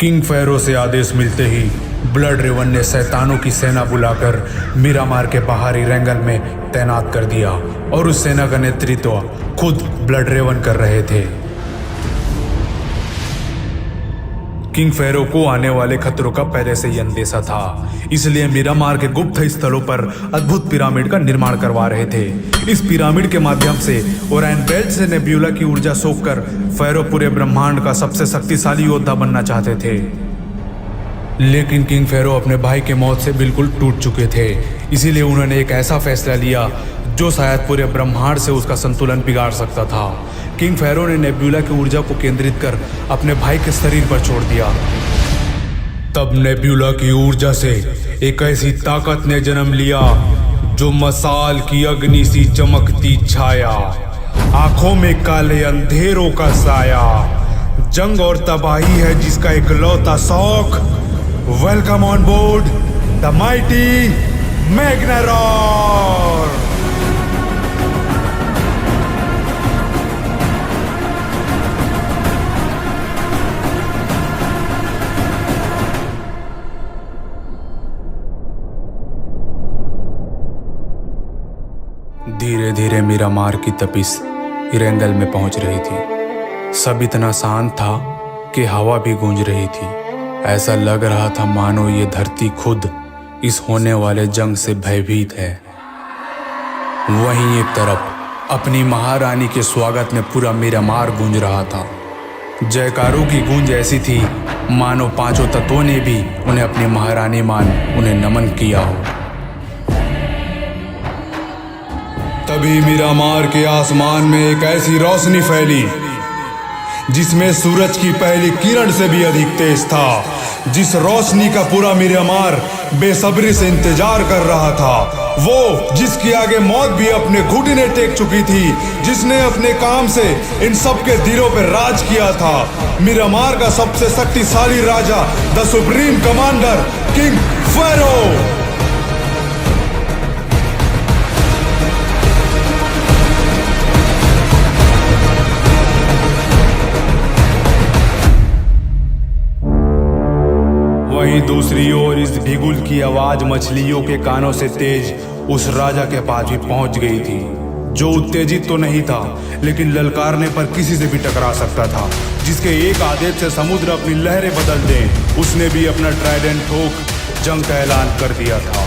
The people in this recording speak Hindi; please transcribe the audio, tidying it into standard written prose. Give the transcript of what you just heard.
किंग फेरो से आदेश मिलते ही ब्लड रेवन ने शैतानों की सेना बुलाकर मीरामार के बाहरी रेंगल में तैनात कर दिया और उस सेना का नेतृत्व खुद ब्लड रेवन कर रहे थे। किंग फेरो को आने वाले खतरों का पहले से ही अंदेशा था, इसलिए मीरामार के गुप्त स्थलों पर अद्भुत पिरामिड का निर्माण करवा रहे थे। इस पिरामिड के माध्यम से ओराइन बेल्ट से नेब्यूला की ऊर्जा सोखकर फेरो पूरे ब्रह्मांड का सबसे शक्तिशाली योद्धा बनना चाहते थे। लेकिन किंग फेरो अपने भाई के मौत से बिल्कुल टूट चुके थे, इसीलिए उन्होंने एक ऐसा फैसला लिया जो शायद पूरे ब्रह्मांड से उसका संतुलन बिगाड़ सकता था। किंग फेरो ने नेब्यूला की ऊर्जा को केंद्रित कर अपने भाई के शरीर पर छोड़ दिया। तब नेब्यूला की ऊर्जा से एक ऐसी ताकत ने जन्म लिया जो मसाल की अग्नि सी चमकती छाया, आंखों में काले अंधेरों का साया, जंग और तबाही है जिसका इकलौता शौक। Welcome on board the mighty Magnaror. धीरे धीरे मीरामार की तपिश इरेंगल में पहुंच रही थी। सब इतना शांत था कि हवा भी गूंज रही थी। ऐसा लग रहा था मानो ये धरती खुद इस होने वाले जंग से भयभीत है। वहीं एक तरफ अपनी महारानी के स्वागत में पूरा मीरामार गूंज रहा था। जयकारों की गूंज ऐसी थी मानो पांचों तत्वों ने भी उन्हें अपनी महारानी मान उन्हें नमन किया हो। तभी मीरामार के आसमान में एक ऐसी रोशनी फैली जिसमें सूरज की पहली किरण से भी अधिक तेज था। जिस रोशनी का पूरा मीरामार बेसब्री से इंतजार कर रहा था, वो जिसके आगे मौत भी अपने घुटने टेक चुकी थी, जिसने अपने काम से इन सब के दिलों पर राज किया था। मीरामार का सबसे शक्तिशाली राजा, द सुप्रीम कमांडर किंग फेरो। वहीं दूसरी ओर इस भिगुल की आवाज मछलियों के कानों से तेज उस राजा के पास भी पहुंच गई थी, जो उत्तेजित तो नहीं था लेकिन ललकारने पर किसी से भी टकरा सकता था, जिसके एक आदेश से समुद्र अपनी लहरें बदल दे। उसने भी अपना ट्राइडेंट ठोक जंग का ऐलान कर दिया था।